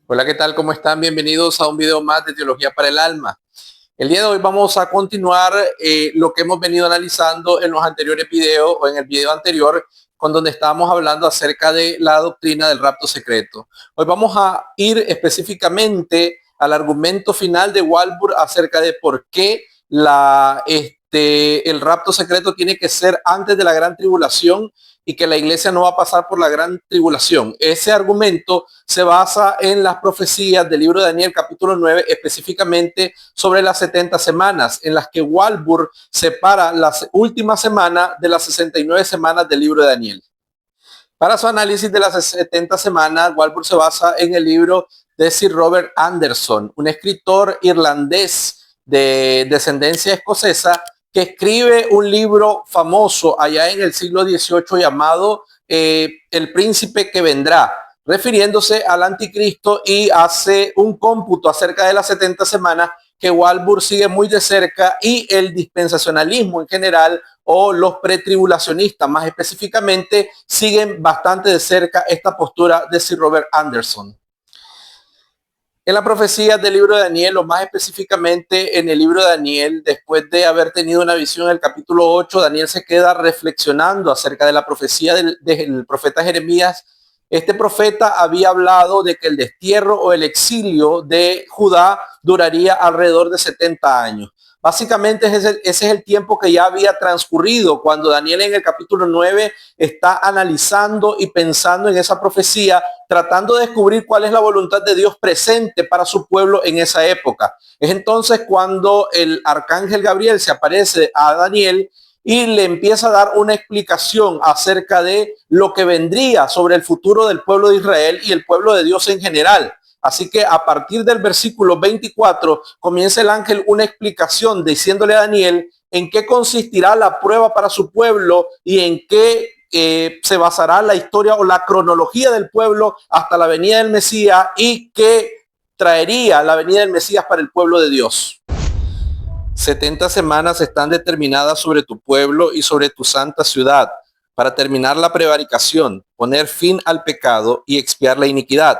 Hola, ¿qué tal? ¿Cómo están? Bienvenidos a un video más de Teología para el Alma. El día de hoy vamos a continuar lo que hemos venido analizando en los anteriores videos o en el video anterior, con donde estábamos hablando acerca de la doctrina del rapto secreto. Hoy vamos a ir específicamente al argumento final de Walvoord acerca de por qué el rapto secreto tiene que ser antes de la gran tribulación y que la iglesia no va a pasar por la gran tribulación. Ese argumento se basa en las profecías del libro de Daniel capítulo 9, específicamente sobre las 70 semanas, en las que Walvoord separa las últimas semanas de las 69 semanas del libro de Daniel. Para su análisis de las 70 semanas, Walvoord se basa en el libro de Sir Robert Anderson, un escritor irlandés de descendencia escocesa que escribe un libro famoso allá en el siglo XVIII llamado El Príncipe que Vendrá, refiriéndose al anticristo, y hace un cómputo acerca de las 70 semanas que Walvoord sigue muy de cerca, y el dispensacionalismo en general o los pretribulacionistas más específicamente siguen bastante de cerca esta postura de Sir Robert Anderson. En la profecía del libro de Daniel, o más específicamente en el libro de Daniel, después de haber tenido una visión en el capítulo 8, Daniel se queda reflexionando acerca de la profecía del profeta Jeremías. Este profeta había hablado de que el destierro o el exilio de Judá duraría alrededor de 70 años. Básicamente ese es el tiempo que ya había transcurrido cuando Daniel en el capítulo 9 está analizando y pensando en esa profecía, tratando de descubrir cuál es la voluntad de Dios presente para su pueblo en esa época. Es entonces cuando el arcángel Gabriel se aparece a Daniel y le empieza a dar una explicación acerca de lo que vendría sobre el futuro del pueblo de Israel y el pueblo de Dios en general. Así que a partir del versículo 24 comienza el ángel una explicación diciéndole a Daniel en qué consistirá la prueba para su pueblo y en qué se basará la historia o la cronología del pueblo hasta la venida del Mesías, y qué traería la venida del Mesías para el pueblo de Dios. 70 semanas están determinadas sobre tu pueblo y sobre tu santa ciudad para terminar la prevaricación, poner fin al pecado y expiar la iniquidad,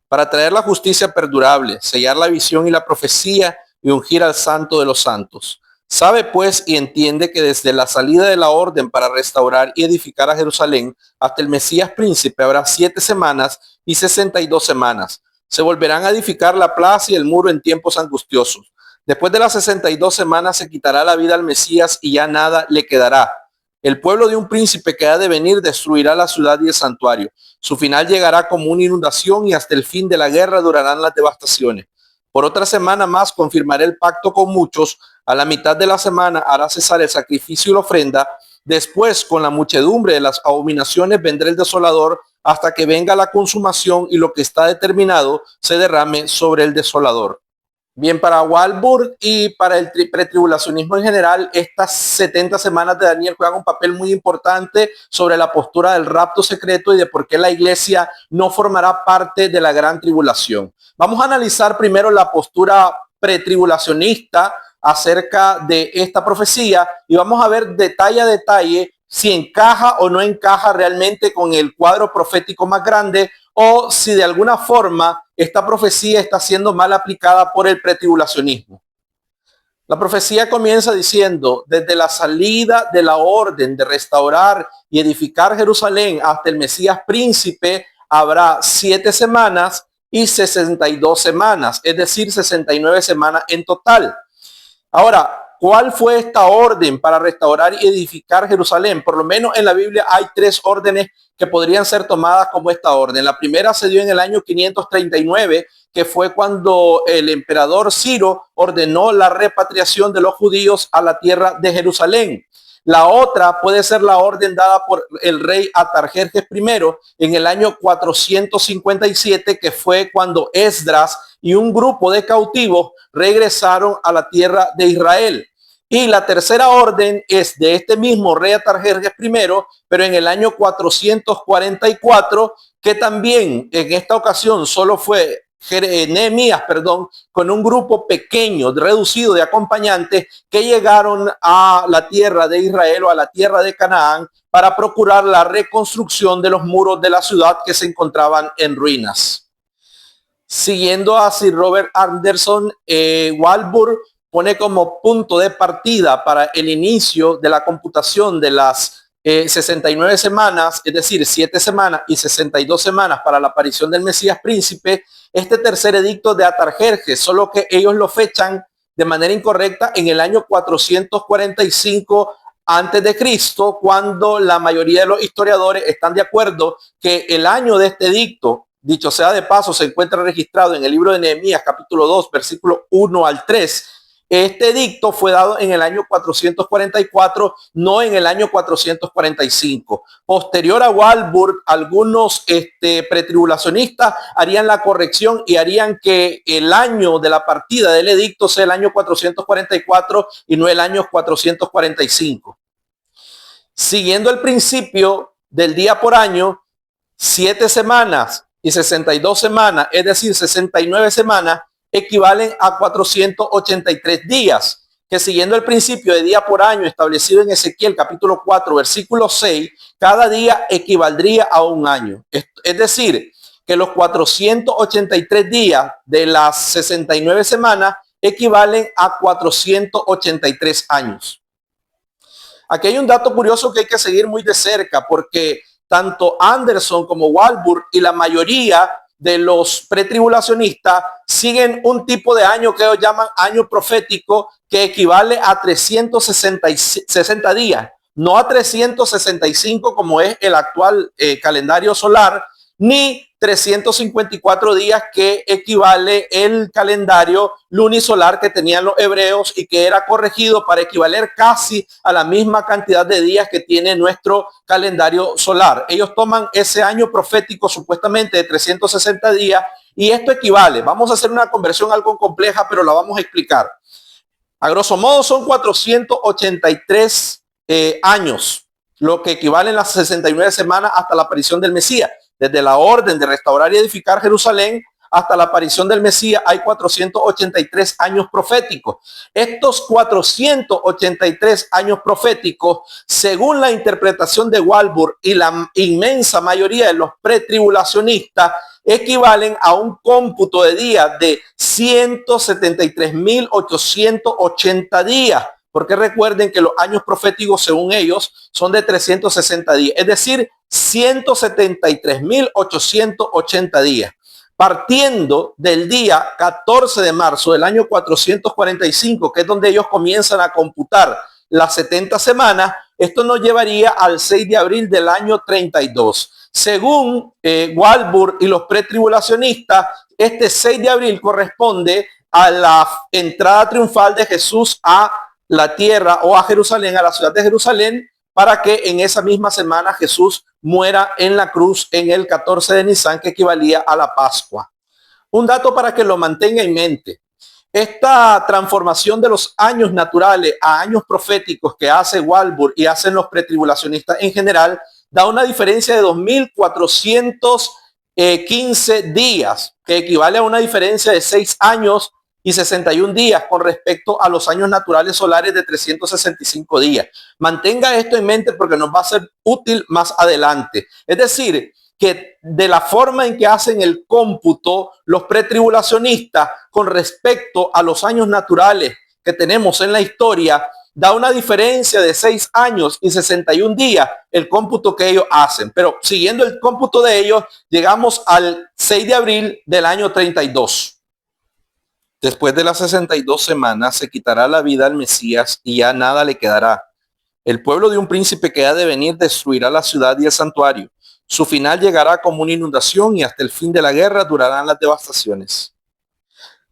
para traer la justicia perdurable, sellar la visión y la profecía y ungir al santo de los santos. Sabe pues y entiende que desde la salida de la orden para restaurar y edificar a Jerusalén hasta el Mesías príncipe habrá 7 semanas y 62 semanas. Se volverán a edificar la plaza y el muro en tiempos angustiosos. Después de las 62 semanas se quitará la vida al Mesías y ya nada le quedará. El pueblo de un príncipe que ha de venir destruirá la ciudad y el santuario. Su final llegará como una inundación y hasta el fin de la guerra durarán las devastaciones. Por otra semana más confirmaré el pacto con muchos. A la mitad de la semana hará cesar el sacrificio y la ofrenda. Después, con la muchedumbre de las abominaciones, vendrá el desolador hasta que venga la consumación y lo que está determinado se derrame sobre el desolador. Bien, para Walvoord y para el pretribulacionismo en general, estas 70 semanas de Daniel juegan un papel muy importante sobre la postura del rapto secreto y de por qué la iglesia no formará parte de la gran tribulación. Vamos a analizar primero la postura pretribulacionista acerca de esta profecía y vamos a ver detalle a detalle si encaja o no encaja realmente con el cuadro profético más grande, o si de alguna forma esta profecía está siendo mal aplicada por el pretribulacionismo. La profecía comienza diciendo: desde la salida de la orden de restaurar y edificar Jerusalén hasta el Mesías príncipe habrá 7 semanas y 62 semanas, es decir, 69 semanas en total. Ahora, ¿cuál fue esta orden para restaurar y edificar Jerusalén? Por lo menos en la Biblia hay 3 órdenes que podrían ser tomadas como esta orden. La primera se dio en el año 539, que fue cuando el emperador Ciro ordenó la repatriación de los judíos a la tierra de Jerusalén. La otra puede ser la orden dada por el rey Artajerjes I en el año 457, que fue cuando Esdras y un grupo de cautivos regresaron a la tierra de Israel. Y la tercera orden es de este mismo rey Artajerjes I, pero en el año 444, que también en esta ocasión solo fue Nehemías, con un grupo pequeño, reducido de acompañantes que llegaron a la tierra de Israel o a la tierra de Canaán para procurar la reconstrucción de los muros de la ciudad que se encontraban en ruinas. Siguiendo a Sir Robert Anderson, Warburg pone como punto de partida para el inicio de la computación de las 69 semanas, es decir, 7 semanas y 62 semanas para la aparición del Mesías Príncipe, este tercer edicto de Atarjerjes, solo que ellos lo fechan de manera incorrecta en el año 445 antes de Cristo, cuando la mayoría de los historiadores están de acuerdo que el año de este edicto, dicho sea de paso, se encuentra registrado en el libro de Nehemías, capítulo 2, versículo 1 al 3. Este edicto fue dado en el año 444, no en el año 445. Posterior a Warburg, algunos pretribulacionistas harían la corrección y harían que el año de la partida del edicto sea el año 444 y no el año 445. Siguiendo el principio del día por año, 7 semanas y 62 semanas, es decir, 69 semanas, equivalen a 483 días, que siguiendo el principio de día por año establecido en Ezequiel capítulo 4, versículo 6, cada día equivaldría a un año. Es decir, que los 483 días de las 69 semanas equivalen a 483 años. Aquí hay un dato curioso que hay que seguir muy de cerca, porque tanto Anderson como Warburg y la mayoría de los pretribulacionistas siguen un tipo de año que ellos llaman año profético, que equivale a 360 días, no a 365 como es el actual calendario solar, ni 354 días que equivale el calendario lunisolar que tenían los hebreos y que era corregido para equivaler casi a la misma cantidad de días que tiene nuestro calendario solar. Ellos toman ese año profético supuestamente de 360 días y esto equivale. Vamos a hacer una conversión algo compleja, pero la vamos a explicar. A grosso modo son 483 años, lo que equivale en las 69 semanas hasta la aparición del Mesías. Desde la orden de restaurar y edificar Jerusalén hasta la aparición del Mesías hay 483 años proféticos. Estos 483 años proféticos, según la interpretación de Warburg y la inmensa mayoría de los pretribulacionistas, equivalen a un cómputo de días de 173.880 días. Porque recuerden que los años proféticos, según ellos, son de 360 días, es decir, 173.880 días. Partiendo del día 14 de marzo del año 445, que es donde ellos comienzan a computar las 70 semanas, esto nos llevaría al 6 de abril del año 32. Según Warburg y los pretribulacionistas, este 6 de abril corresponde a la entrada triunfal de Jesús a la tierra o a Jerusalén, a la ciudad de Jerusalén, para que en esa misma semana Jesús muera en la cruz en el 14 de Nisan, que equivalía a la Pascua. Un dato para que lo mantenga en mente. Esta transformación de los años naturales a años proféticos que hace Warburg y hacen los pretribulacionistas en general, da una diferencia de 2.415 días, que equivale a una diferencia de 6 años y 61 días con respecto a los años naturales solares de 365 días. Mantenga esto en mente porque nos va a ser útil más adelante. Es decir, que de la forma en que hacen el cómputo los pretribulacionistas con respecto a los años naturales que tenemos en la historia, da una diferencia de 6 años y 61 días el cómputo que ellos hacen. Pero siguiendo el cómputo de ellos, llegamos al 6 de abril del año 32. Después de las 62 semanas se quitará la vida al Mesías y ya nada le quedará. El pueblo de un príncipe que ha de venir destruirá la ciudad y el santuario. Su final llegará como una inundación y hasta el fin de la guerra durarán las devastaciones.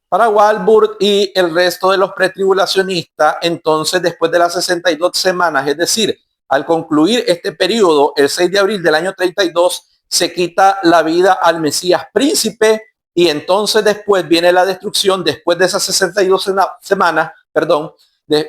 Para Warburg y el resto de los pretribulacionistas, entonces después de las 62 semanas, es decir, al concluir este periodo, el 6 de abril del año 32, se quita la vida al Mesías príncipe. Y entonces después viene la destrucción, después de esas 62 semanas,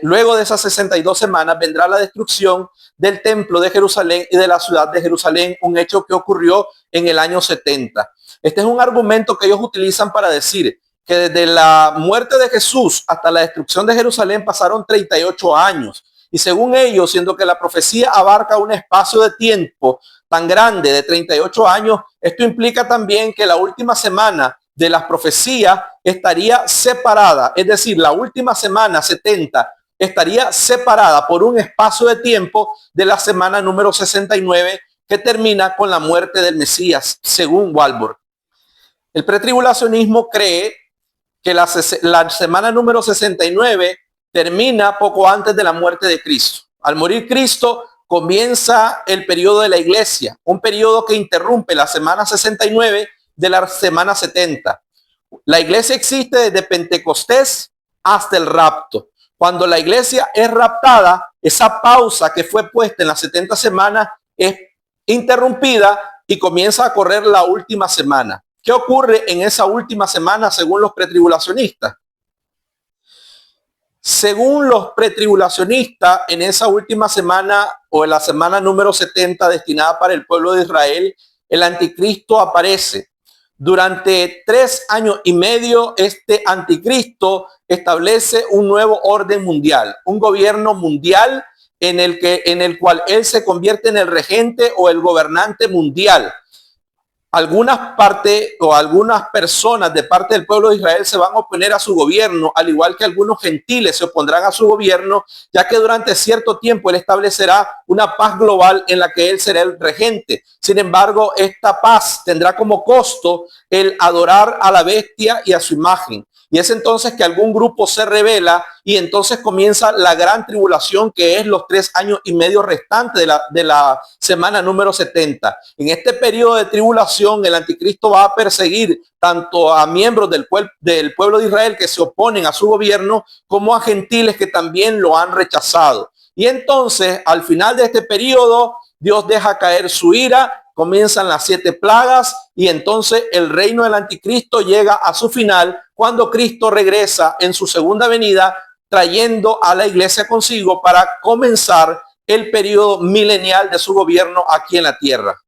luego de esas 62 semanas vendrá la destrucción del templo de Jerusalén y de la ciudad de Jerusalén, un hecho que ocurrió en el año 70. Este es un argumento que ellos utilizan para decir que desde la muerte de Jesús hasta la destrucción de Jerusalén pasaron 38 años. Y según ellos, siendo que la profecía abarca un espacio de tiempo tan grande de 38 años, esto implica también que la última semana de las profecías estaría separada, es decir, la última semana 70 estaría separada por un espacio de tiempo de la semana número 69 que termina con la muerte del Mesías, según Walvoord. El pretribulacionismo cree que la semana número 69 termina poco antes de la muerte de Cristo. Al morir Cristo, comienza el periodo de la iglesia, un periodo que interrumpe la semana 69 de la semana 70. La iglesia existe desde Pentecostés hasta el rapto. Cuando la iglesia es raptada, esa pausa que fue puesta en las 70 semanas es interrumpida y comienza a correr la última semana. ¿Qué ocurre en esa última semana según los pretribulacionistas? Según los pretribulacionistas, en esa última semana o en la semana número 70 destinada para el pueblo de Israel, el anticristo aparece. Durante 3 años y medio, este anticristo establece un nuevo orden mundial, un gobierno mundial en el cual él se convierte en el regente o el gobernante mundial. Algunas partes o algunas personas de parte del pueblo de Israel se van a oponer a su gobierno, al igual que algunos gentiles se opondrán a su gobierno, ya que durante cierto tiempo él establecerá una paz global en la que él será el regente. Sin embargo, esta paz tendrá como costo el adorar a la bestia y a su imagen. Y es entonces que algún grupo se revela y entonces comienza la gran tribulación, que es los 3 años y medio restantes de la semana número 70. En este periodo de tribulación, el anticristo va a perseguir tanto a miembros del pueblo de Israel que se oponen a su gobierno, como a gentiles que también lo han rechazado. Y entonces, al final de este periodo, Dios deja caer su ira, comienzan las 7 plagas y entonces el reino del anticristo llega a su final cuando Cristo regresa en su segunda venida, trayendo a la iglesia consigo para comenzar el periodo milenial de su gobierno aquí en la tierra.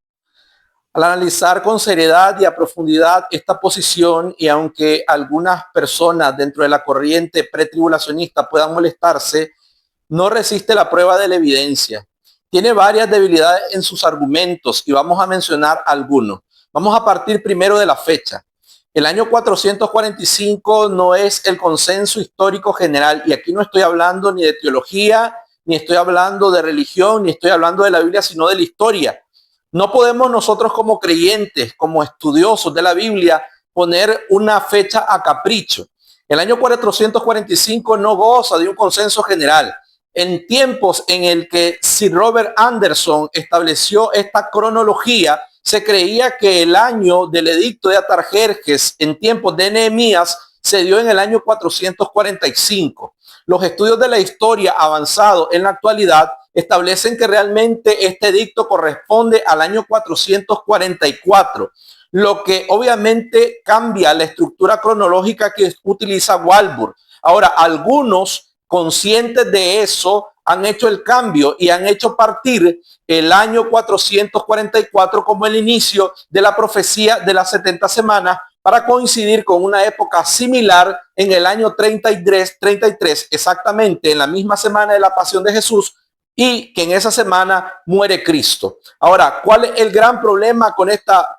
Al analizar con seriedad y a profundidad esta posición, y aunque algunas personas dentro de la corriente pretribulacionista puedan molestarse, no resiste la prueba de la evidencia. Tiene varias debilidades en sus argumentos y vamos a mencionar algunos. Vamos a partir primero de la fecha. El año 445 no es el consenso histórico general, y aquí no estoy hablando ni de teología, ni estoy hablando de religión, ni estoy hablando de la Biblia, sino de la historia. No podemos nosotros como creyentes, como estudiosos de la Biblia, poner una fecha a capricho. El año 445 no goza de un consenso general. En tiempos en el que Sir Robert Anderson estableció esta cronología, se creía que el año del edicto de Atarjerjes en tiempos de Nehemías se dio en el año 445. Los estudios de la historia avanzados en la actualidad establecen que realmente este edicto corresponde al año 444, lo que obviamente cambia la estructura cronológica que utiliza Walvoord. Ahora, algunos conscientes de eso han hecho el cambio y han hecho partir el año 444 como el inicio de la profecía de las 70 semanas, para coincidir con una época similar en el año 33, exactamente en la misma semana de la pasión de Jesús, y que en esa semana muere Cristo. Ahora, ¿cuál es el gran problema con esta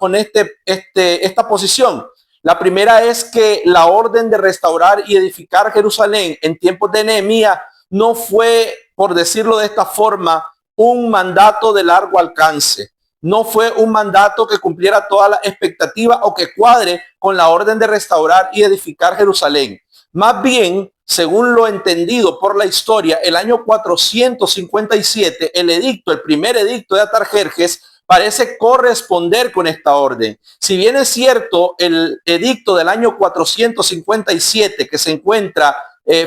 posición? La primera es que la orden de restaurar y edificar Jerusalén en tiempos de Nehemías no fue, por decirlo de esta forma, un mandato de largo alcance. No fue un mandato que cumpliera todas las expectativas o que cuadre con la orden de restaurar y edificar Jerusalén. Más bien, según lo entendido por la historia, el año 457, el primer edicto de Atarjerjes, parece corresponder con esta orden. Si bien es cierto, el edicto del año 457 que se encuentra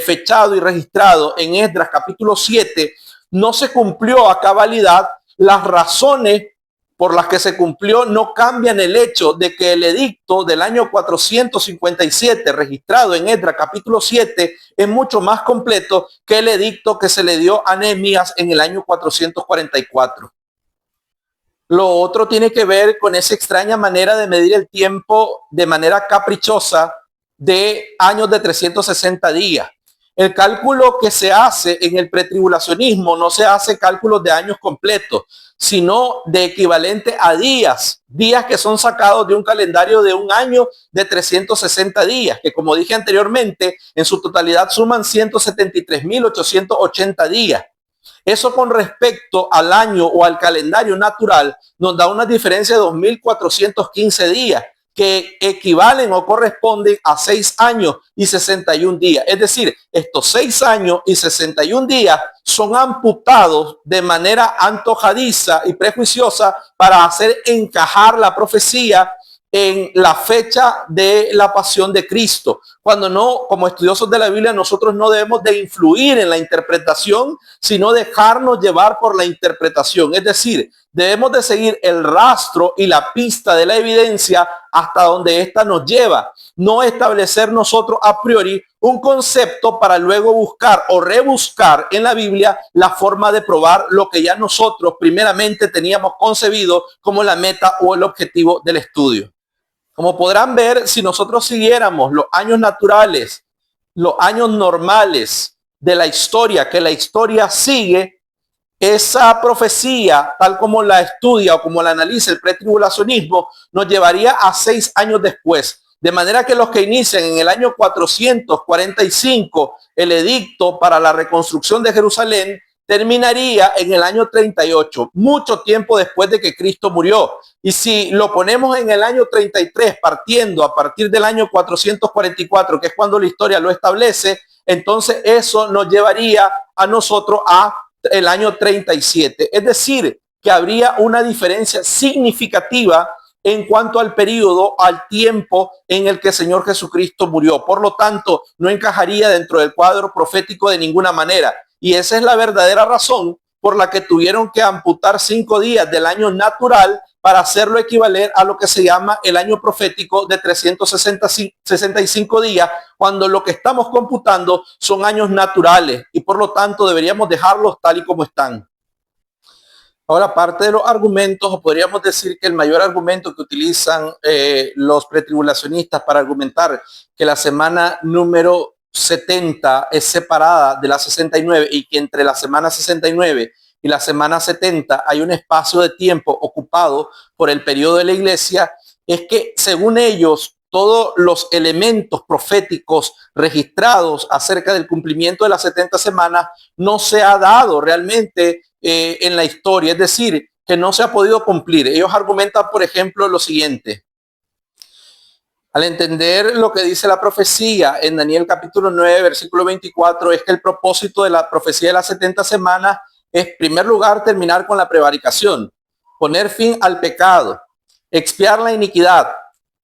fechado y registrado en Esdras capítulo 7, no se cumplió a cabalidad. Las razones por las que se cumplió no cambian el hecho de que el edicto del año 457 registrado en Esdras capítulo 7 es mucho más completo que el edicto que se le dio a Nehemías en el año 444. Lo otro tiene que ver con esa extraña manera de medir el tiempo de manera caprichosa de años de 360 días. El cálculo que se hace en el pretribulacionismo no se hace cálculos de años completos, sino de equivalente a días, días que son sacados de un calendario de un año de 360 días, que como dije anteriormente, en su totalidad suman 173.880 días. Eso con respecto al año o al calendario natural nos da una diferencia de 2.415 días que equivalen o corresponden a 6 años y 61 días. Es decir, estos 6 años y 61 días son amputados de manera antojadiza y prejuiciosa para hacer encajar la profecía en la fecha de la pasión de Cristo. Cuando no, como estudiosos de la Biblia, nosotros no debemos de influir en la interpretación, sino dejarnos llevar por la interpretación. Es decir, debemos de seguir el rastro y la pista de la evidencia hasta donde ésta nos lleva. No establecer nosotros a priori un concepto para luego buscar o rebuscar en la Biblia la forma de probar lo que ya nosotros primeramente teníamos concebido como la meta o el objetivo del estudio. Como podrán ver, si nosotros siguiéramos los años naturales, los años normales de la historia, que la historia sigue, esa profecía, tal como la estudia o como la analiza el pretribulacionismo, nos llevaría a 6 años después. De manera que los que inician en el año 445 el edicto para la reconstrucción de Jerusalén, terminaría en el año 38, mucho tiempo después de que Cristo murió. Y si lo ponemos en el año 33, partiendo a partir del año 444, que es cuando la historia lo establece, entonces eso nos llevaría a nosotros a el año 37. Es decir, que habría una diferencia significativa en cuanto al periodo, al tiempo en el que el Señor Jesucristo murió. Por lo tanto, no encajaría dentro del cuadro profético de ninguna manera. Y esa es la verdadera razón por la que tuvieron que amputar 5 días del año natural para hacerlo equivaler a lo que se llama el año profético de 365 días, cuando lo que estamos computando son años naturales y por lo tanto deberíamos dejarlos tal y como están. Ahora, parte de los argumentos, o podríamos decir que el mayor argumento que utilizan los pretribulacionistas para argumentar que la semana número 70 es separada de la 69 y que entre la semana 69 y la semana 70 hay un espacio de tiempo ocupado por el periodo de la iglesia, es que según ellos todos los elementos proféticos registrados acerca del cumplimiento de las 70 semanas no se ha dado realmente en la historia, es decir, que no se ha podido cumplir. Ellos argumentan, por ejemplo, lo siguiente. Al entender lo que dice la profecía en Daniel capítulo 9, versículo 24, es que el propósito de la profecía de las 70 semanas es, en primer lugar, terminar con la prevaricación, poner fin al pecado, expiar la iniquidad,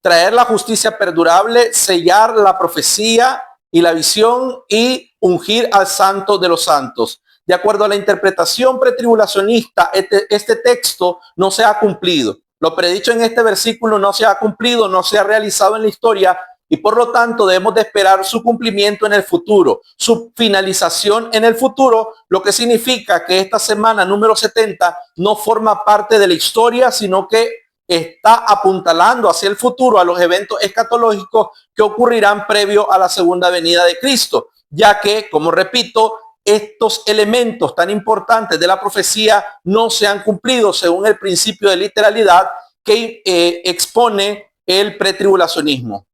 traer la justicia perdurable, sellar la profecía y la visión y ungir al santo de los santos. De acuerdo a la interpretación pretribulacionista, este texto no se ha cumplido. Lo predicho en este versículo no se ha cumplido, no se ha realizado en la historia y por lo tanto debemos de esperar su cumplimiento en el futuro, su finalización en el futuro, lo que significa que esta semana número 70 no forma parte de la historia, sino que está apuntalando hacia el futuro a los eventos escatológicos que ocurrirán previo a la segunda venida de Cristo, ya que, como repito, estos elementos tan importantes de la profecía no se han cumplido según el principio de literalidad que expone el pretribulacionismo.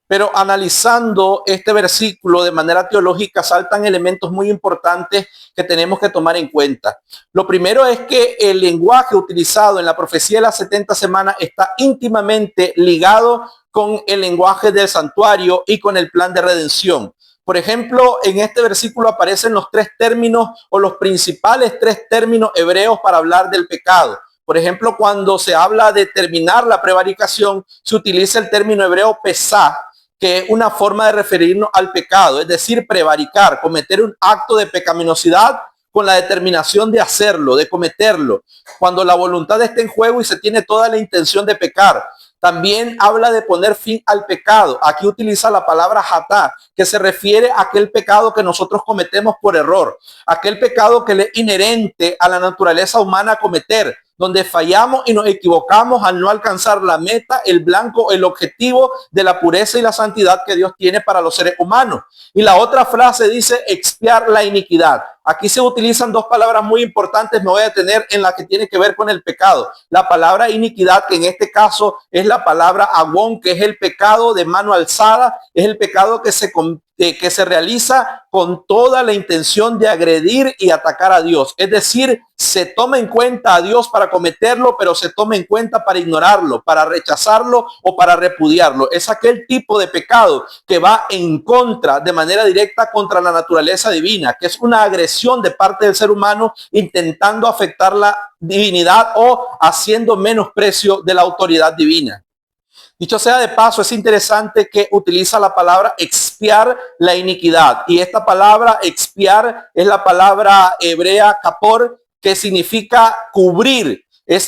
Pero analizando este versículo de manera teológica saltan elementos muy importantes que tenemos que tomar en cuenta. Lo primero es que el lenguaje utilizado en la profecía de las 70 semanas está íntimamente ligado con el lenguaje del santuario y con el plan de redención. Por ejemplo, en este versículo aparecen los 3 términos o los principales 3 términos hebreos para hablar del pecado. Por ejemplo, cuando se habla de terminar la prevaricación, se utiliza el término hebreo pesá, que es una forma de referirnos al pecado, es decir, prevaricar, cometer un acto de pecaminosidad con la determinación de hacerlo, de cometerlo, cuando la voluntad está en juego y se tiene toda la intención de pecar. También habla de poner fin al pecado. Aquí utiliza la palabra hatá, que se refiere a aquel pecado que nosotros cometemos por error, aquel pecado que le es inherente a la naturaleza humana cometer, donde fallamos y nos equivocamos al no alcanzar la meta, el blanco, el objetivo de la pureza y la santidad que Dios tiene para los seres humanos. Y la otra frase dice expiar la iniquidad. Aquí se utilizan dos palabras muy importantes, me voy a detener en la que tiene que ver con el pecado. La palabra iniquidad, que en este caso es la palabra agón, que es el pecado de mano alzada, es el pecado que se realiza con toda la intención de agredir y atacar a Dios. Es decir, se toma en cuenta a Dios para cometerlo, pero se toma en cuenta para ignorarlo, para rechazarlo o para repudiarlo. Es aquel tipo de pecado que va en contra, de manera directa, contra la naturaleza divina, que es una agresión de parte del ser humano intentando afectar la divinidad o haciendo menosprecio de la autoridad divina. Dicho sea de paso, es interesante que utiliza la palabra expiar la iniquidad. Y esta palabra expiar es la palabra hebrea kapor, que significa cubrir.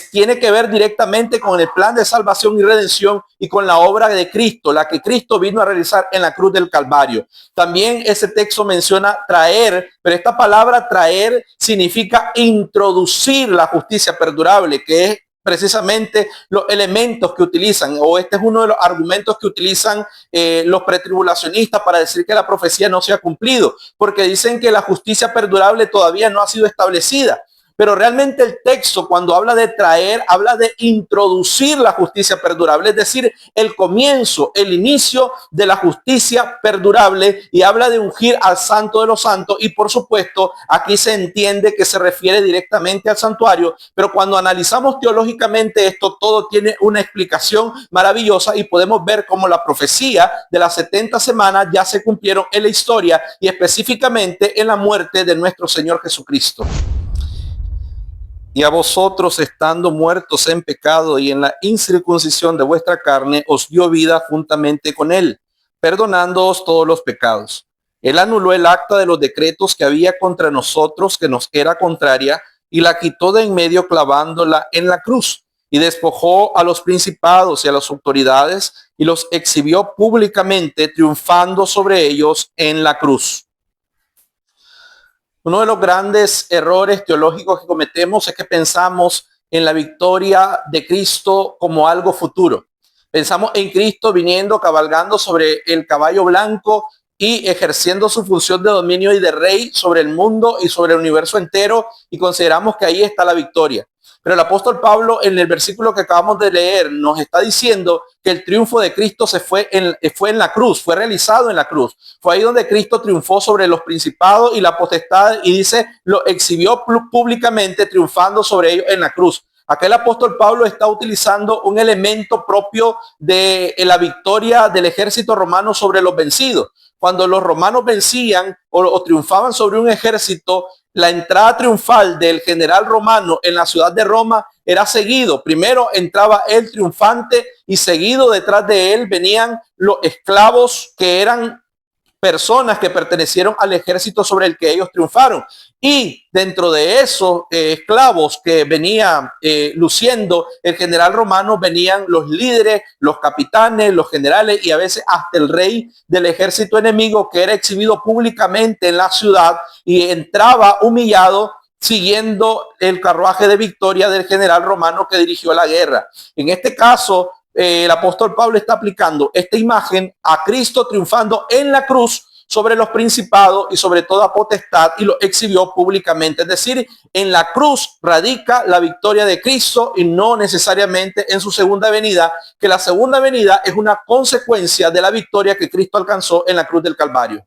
Tiene que ver directamente con el plan de salvación y redención y con la obra de Cristo, la que Cristo vino a realizar en la cruz del Calvario. También ese texto menciona traer, pero esta palabra traer significa introducir la justicia perdurable, que es precisamente los elementos que utilizan, o este es uno de los argumentos que utilizan los pretribulacionistas para decir que la profecía no se ha cumplido, porque dicen que la justicia perdurable todavía no ha sido establecida. Pero realmente el texto, cuando habla de traer, habla de introducir la justicia perdurable, es decir, el comienzo, el inicio de la justicia perdurable, y habla de ungir al Santo de los Santos. Y por supuesto, aquí se entiende que se refiere directamente al santuario, pero cuando analizamos teológicamente esto, todo tiene una explicación maravillosa y podemos ver cómo la profecía de las 70 semanas ya se cumplieron en la historia y específicamente en la muerte de nuestro Señor Jesucristo. Y a vosotros, estando muertos en pecado y en la incircuncisión de vuestra carne, os dio vida juntamente con él, perdonándoos todos los pecados. Él anuló el acta de los decretos que había contra nosotros, que nos era contraria, y la quitó de en medio clavándola en la cruz, y despojó a los principados y a las autoridades, y los exhibió públicamente, triunfando sobre ellos en la cruz. Uno de los grandes errores teológicos que cometemos es que pensamos en la victoria de Cristo como algo futuro. Pensamos en Cristo viniendo, cabalgando sobre el caballo blanco y ejerciendo su función de dominio y de rey sobre el mundo y sobre el universo entero, y consideramos que ahí está la victoria. Pero el apóstol Pablo, en el versículo que acabamos de leer, nos está diciendo que el triunfo de Cristo fue en la cruz, fue realizado en la cruz. Fue ahí donde Cristo triunfó sobre los principados y la potestad, y dice, lo exhibió públicamente, triunfando sobre ellos en la cruz. Aquel apóstol Pablo está utilizando un elemento propio de la victoria del ejército romano sobre los vencidos. Cuando los romanos vencían o triunfaban sobre un ejército, la entrada triunfal del general romano en la ciudad de Roma era seguido. Primero entraba el triunfante y seguido detrás de él venían los esclavos, que eran personas que pertenecieron al ejército sobre el que ellos triunfaron. Y dentro de esos esclavos que venía luciendo el general romano, venían los líderes, los capitanes, los generales y a veces hasta el rey del ejército enemigo, que era exhibido públicamente en la ciudad y entraba humillado siguiendo el carruaje de victoria del general romano que dirigió la guerra. En este caso, el apóstol Pablo está aplicando esta imagen a Cristo triunfando en la cruz sobre los principados y sobre toda potestad, y lo exhibió públicamente. Es decir, en la cruz radica la victoria de Cristo y no necesariamente en su segunda venida, que la segunda venida es una consecuencia de la victoria que Cristo alcanzó en la cruz del Calvario.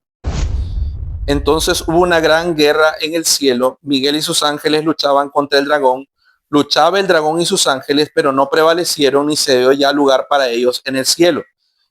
Entonces hubo una gran guerra en el cielo. Miguel y sus ángeles luchaban contra el dragón. Luchaba el dragón y sus ángeles, pero no prevalecieron, ni se dio ya lugar para ellos en el cielo.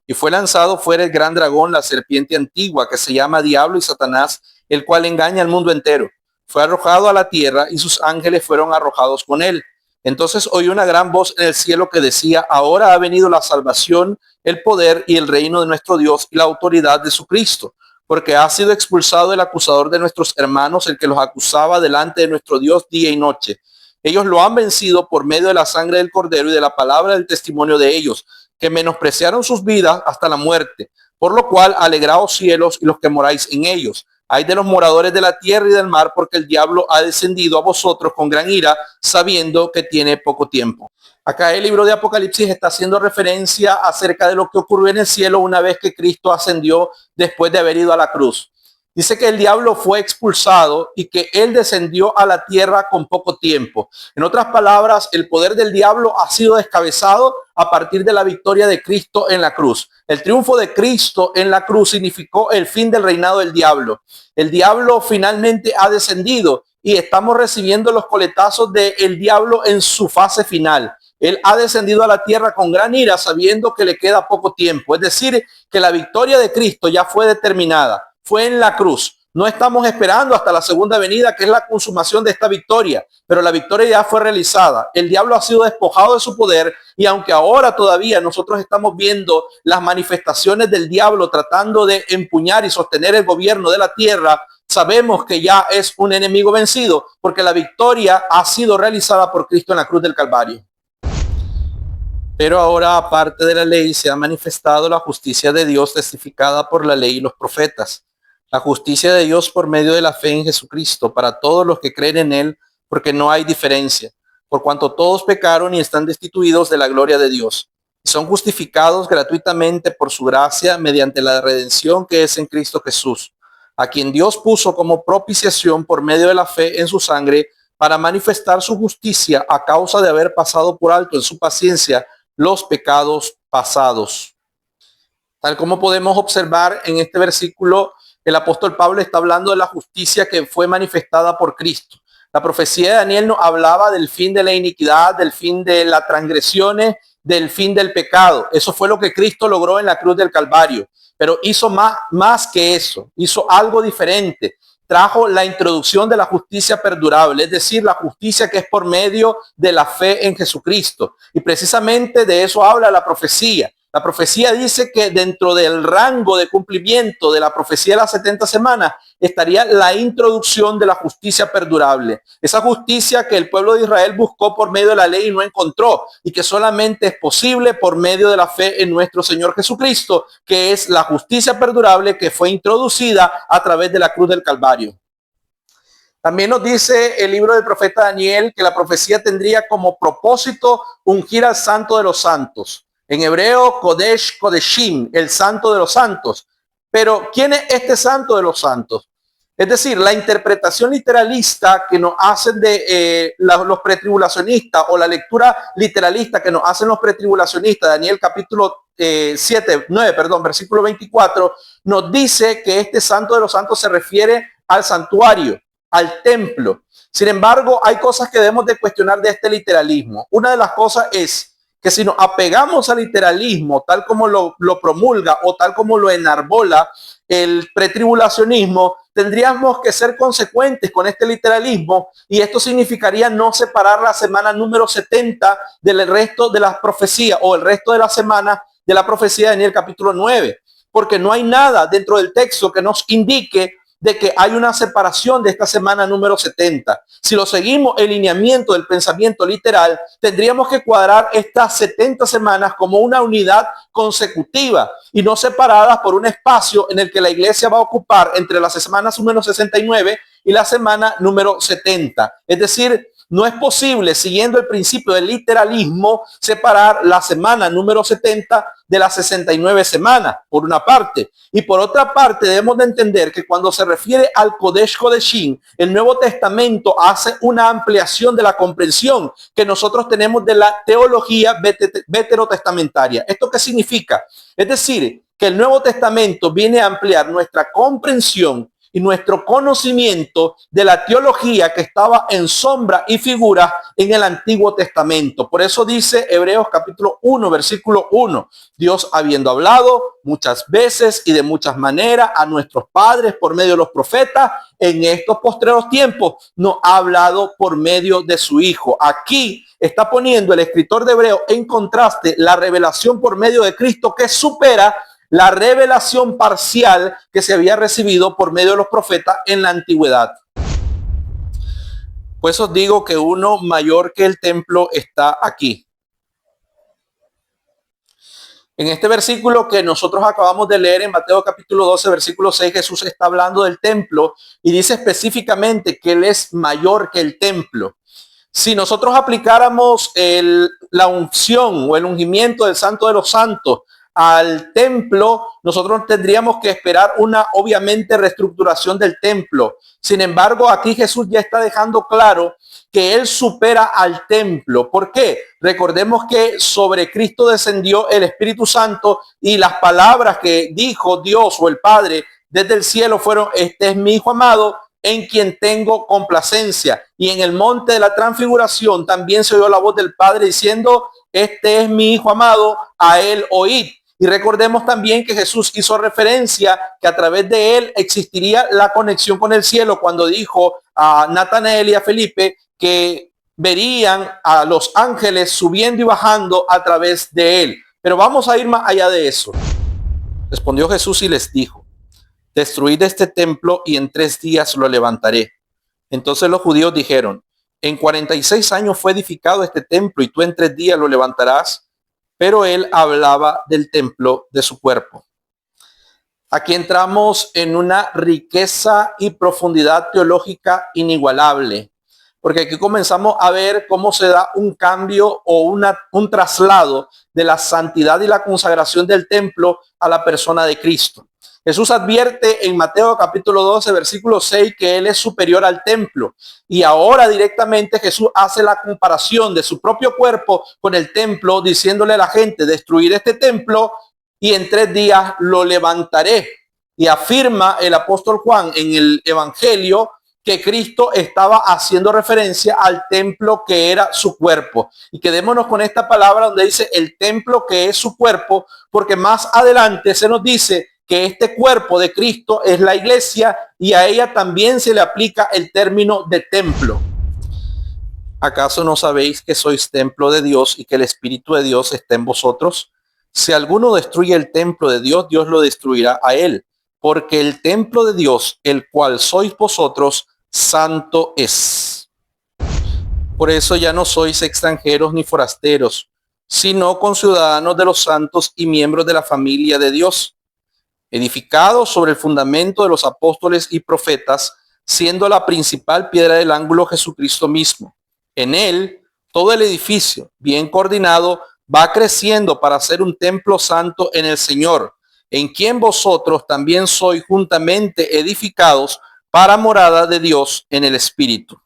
Y fue lanzado fuera el gran dragón, la serpiente antigua, que se llama Diablo y Satanás, el cual engaña al mundo entero. Fue arrojado a la tierra y sus ángeles fueron arrojados con él. Entonces oí una gran voz en el cielo que decía, ahora ha venido la salvación, el poder y el reino de nuestro Dios y la autoridad de su Cristo, porque ha sido expulsado el acusador de nuestros hermanos, el que los acusaba delante de nuestro Dios día y noche. Ellos lo han vencido por medio de la sangre del Cordero y de la palabra del testimonio de ellos, que menospreciaron sus vidas hasta la muerte. Por lo cual, alegraos cielos y los que moráis en ellos. Hay de los moradores de la tierra y del mar, porque el diablo ha descendido a vosotros con gran ira, sabiendo que tiene poco tiempo. Acá el libro de Apocalipsis está haciendo referencia acerca de lo que ocurrió en el cielo una vez que Cristo ascendió después de haber ido a la cruz. Dice que el diablo fue expulsado y que él descendió a la tierra con poco tiempo. En otras palabras, el poder del diablo ha sido descabezado a partir de la victoria de Cristo en la cruz. El triunfo de Cristo en la cruz significó el fin del reinado del diablo. El diablo finalmente ha descendido y estamos recibiendo los coletazos del diablo en su fase final. Él ha descendido a la tierra con gran ira, sabiendo que le queda poco tiempo. Es decir, que la victoria de Cristo ya fue determinada. Fue en la cruz. No estamos esperando hasta la segunda venida, que es la consumación de esta victoria, pero la victoria ya fue realizada. El diablo ha sido despojado de su poder y aunque ahora todavía nosotros estamos viendo las manifestaciones del diablo tratando de empuñar y sostener el gobierno de la tierra, sabemos que ya es un enemigo vencido porque la victoria ha sido realizada por Cristo en la cruz del Calvario. Pero ahora, aparte de la ley, se ha manifestado la justicia de Dios testificada por la ley y los profetas. La justicia de Dios por medio de la fe en Jesucristo para todos los que creen en él, porque no hay diferencia, por cuanto todos pecaron y están destituidos de la gloria de Dios. Y son justificados gratuitamente por su gracia mediante la redención que es en Cristo Jesús, a quien Dios puso como propiciación por medio de la fe en su sangre para manifestar su justicia a causa de haber pasado por alto en su paciencia los pecados pasados. Tal como podemos observar en este versículo, el apóstol Pablo está hablando de la justicia que fue manifestada por Cristo. La profecía de Daniel nos hablaba del fin de la iniquidad, del fin de las transgresiones, del fin del pecado. Eso fue lo que Cristo logró en la cruz del Calvario. Pero hizo más que eso, hizo algo diferente. Trajo la introducción de la justicia perdurable, es decir, la justicia que es por medio de la fe en Jesucristo. Y precisamente de eso habla la profecía. La profecía dice que dentro del rango de cumplimiento de la profecía de las 70 semanas estaría la introducción de la justicia perdurable. Esa justicia que el pueblo de Israel buscó por medio de la ley y no encontró, y que solamente es posible por medio de la fe en nuestro Señor Jesucristo, que es la justicia perdurable que fue introducida a través de la cruz del Calvario. También nos dice el libro del profeta Daniel que la profecía tendría como propósito ungir al santo de los santos. En hebreo, Kodesh Kodeshim, el santo de los santos. Pero, ¿quién es este santo de los santos? Es decir, la interpretación literalista que nos hacen de los pretribulacionistas o la lectura literalista que nos hacen los pretribulacionistas, Daniel capítulo 9, versículo 24, nos dice que este santo de los santos se refiere al santuario, al templo. Sin embargo, hay cosas que debemos de cuestionar de este literalismo. Una de las cosas es que si nos apegamos al literalismo tal como lo promulga o tal como lo enarbola el pretribulacionismo, tendríamos que ser consecuentes con este literalismo y esto significaría no separar la semana número 70 del resto de las profecías o el resto de la semana de la profecía de Daniel capítulo 9, porque no hay nada dentro del texto que nos indique de que hay una separación de esta semana número 70. Si lo seguimos el lineamiento del pensamiento literal, tendríamos que cuadrar estas 70 semanas como una unidad consecutiva y no separadas por un espacio en el que la iglesia va a ocupar entre las semanas número 69 y la semana número 70. Es decir, no es posible, siguiendo el principio del literalismo, separar la semana número 70 de las 69 semanas, por una parte. Y por otra parte, debemos de entender que cuando se refiere al Kodesh Kodeshim, el Nuevo Testamento hace una ampliación de la comprensión que nosotros tenemos de la teología veterotestamentaria. ¿Esto qué significa? Es decir, que el Nuevo Testamento viene a ampliar nuestra comprensión y nuestro conocimiento de la teología que estaba en sombra y figura en el Antiguo Testamento. Por eso dice Hebreos capítulo 1, versículo 1, Dios habiendo hablado muchas veces y de muchas maneras a nuestros padres por medio de los profetas, en estos postreros tiempos nos ha hablado por medio de su Hijo. Aquí está poniendo el escritor de Hebreos en contraste la revelación por medio de Cristo que supera la revelación parcial que se había recibido por medio de los profetas en la antigüedad. Pues os digo que uno mayor que el templo está aquí. En este versículo que nosotros acabamos de leer en Mateo capítulo 12, versículo 6, Jesús está hablando del templo y dice específicamente que Él es mayor que el templo. Si nosotros aplicáramos la unción o el ungimiento del Santo de los Santos al templo, nosotros tendríamos que esperar una obviamente reestructuración del templo. Sin embargo, aquí Jesús ya está dejando claro que Él supera al templo. ¿Por qué? Recordemos que sobre Cristo descendió el Espíritu Santo y las palabras que dijo Dios o el Padre desde el cielo fueron: este es mi Hijo amado, en quien tengo complacencia. Y en el monte de la transfiguración también se oyó la voz del Padre diciendo: este es mi Hijo amado, a Él oíd. Y recordemos también que Jesús hizo referencia que a través de Él existiría la conexión con el cielo cuando dijo a Natanael y a Felipe que verían a los ángeles subiendo y bajando a través de Él. Pero vamos a ir más allá de eso. Respondió Jesús y les dijo: destruid este templo y en 3 días lo levantaré. Entonces los judíos dijeron: en 46 años fue edificado este templo y tú en 3 días lo levantarás. Pero él hablaba del templo de su cuerpo. Aquí entramos en una riqueza y profundidad teológica inigualable, porque aquí comenzamos a ver cómo se da un cambio o un traslado de la santidad y la consagración del templo a la persona de Cristo. Jesús advierte en Mateo capítulo 12, versículo 6, que Él es superior al templo. Y ahora directamente Jesús hace la comparación de su propio cuerpo con el templo, diciéndole a la gente: destruir este templo y en 3 días lo levantaré. Y afirma el apóstol Juan en el Evangelio que Cristo estaba haciendo referencia al templo que era su cuerpo. Y quedémonos con esta palabra donde dice el templo que es su cuerpo, porque más adelante se nos dice que este cuerpo de Cristo es la iglesia y a ella también se le aplica el término de templo. ¿Acaso no sabéis que sois templo de Dios y que el Espíritu de Dios está en vosotros? Si alguno destruye el templo de Dios, Dios lo destruirá a él, porque el templo de Dios, el cual sois vosotros, santo es. Por eso ya no sois extranjeros ni forasteros, sino conciudadanos de los santos y miembros de la familia de Dios, edificados sobre el fundamento de los apóstoles y profetas, siendo la principal piedra del ángulo Jesucristo mismo. En él, todo el edificio, bien coordinado, va creciendo para ser un templo santo en el Señor, en quien vosotros también sois juntamente edificados para morada de Dios en el Espíritu.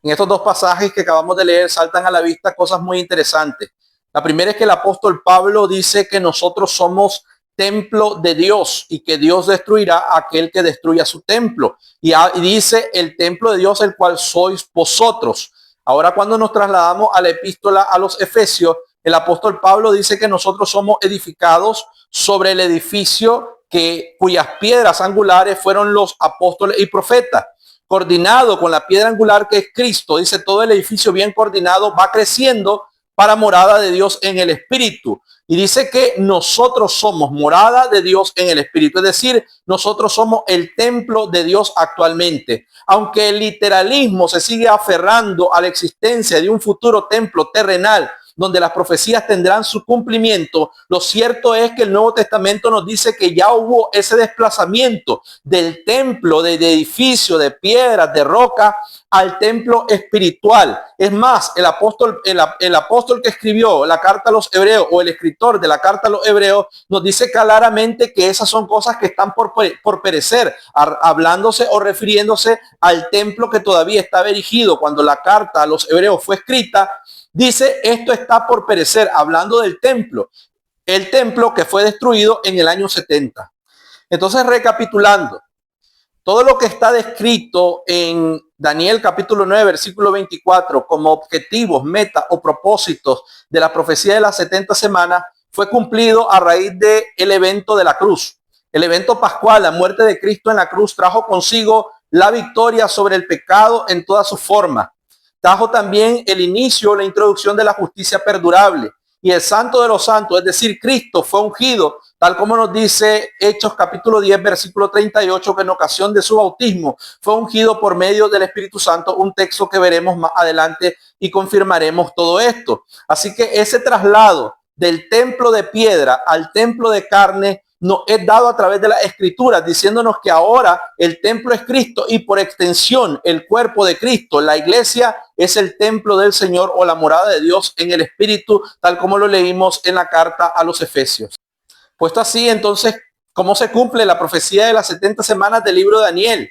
En estos 2 pasajes que acabamos de leer saltan a la vista cosas muy interesantes. La primera es que el apóstol Pablo dice que nosotros somos templo de Dios y que Dios destruirá a aquel que destruya su templo. Y dice el templo de Dios, el cual sois vosotros. Ahora, cuando nos trasladamos a la epístola a los Efesios, el apóstol Pablo dice que nosotros somos edificados sobre el edificio cuyas piedras angulares fueron los apóstoles y profetas, coordinado con la piedra angular que es Cristo. Dice, todo el edificio bien coordinado va creciendo para morada de Dios en el Espíritu. Y dice que nosotros somos morada de Dios en el Espíritu. Es decir, nosotros somos el templo de Dios actualmente. Aunque el literalismo se sigue aferrando a la existencia de un futuro templo terrenal, donde las profecías tendrán su cumplimiento, lo cierto es que el Nuevo Testamento nos dice que ya hubo ese desplazamiento del templo, de edificio, de piedras, de roca, al templo espiritual. Es más, el apóstol que escribió la carta a los hebreos, o el escritor de la carta a los hebreos, nos dice claramente que esas son cosas que están por perecer, hablándose o refiriéndose al templo que todavía estaba erigido. Cuando la carta a los hebreos fue escrita, dice, esto está por perecer, hablando del templo, el templo que fue destruido en el año 70. Entonces, recapitulando, todo lo que está descrito en Daniel capítulo 9, versículo 24, como objetivos, metas o propósitos de la profecía de las 70 semanas, fue cumplido a raíz del evento de la cruz. El evento pascual, la muerte de Cristo en la cruz, trajo consigo la victoria sobre el pecado en toda su forma. Trajo también el inicio, la introducción de la justicia perdurable. Y el Santo de los Santos, es decir, Cristo, fue ungido, tal como nos dice Hechos capítulo 10, versículo 38, que en ocasión de su bautismo fue ungido por medio del Espíritu Santo, un texto que veremos más adelante y confirmaremos todo esto. Así que ese traslado del templo de piedra al templo de carne nos es dado a través de las escrituras, diciéndonos que ahora el templo es Cristo y por extensión el cuerpo de Cristo, la iglesia, es el templo del Señor o la morada de Dios en el Espíritu, tal como lo leímos en la carta a los Efesios. Puesto así, entonces, ¿cómo se cumple la profecía de las 70 semanas del libro de Daniel?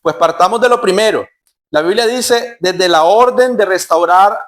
Pues partamos de lo primero. La Biblia dice, desde la orden de restaurar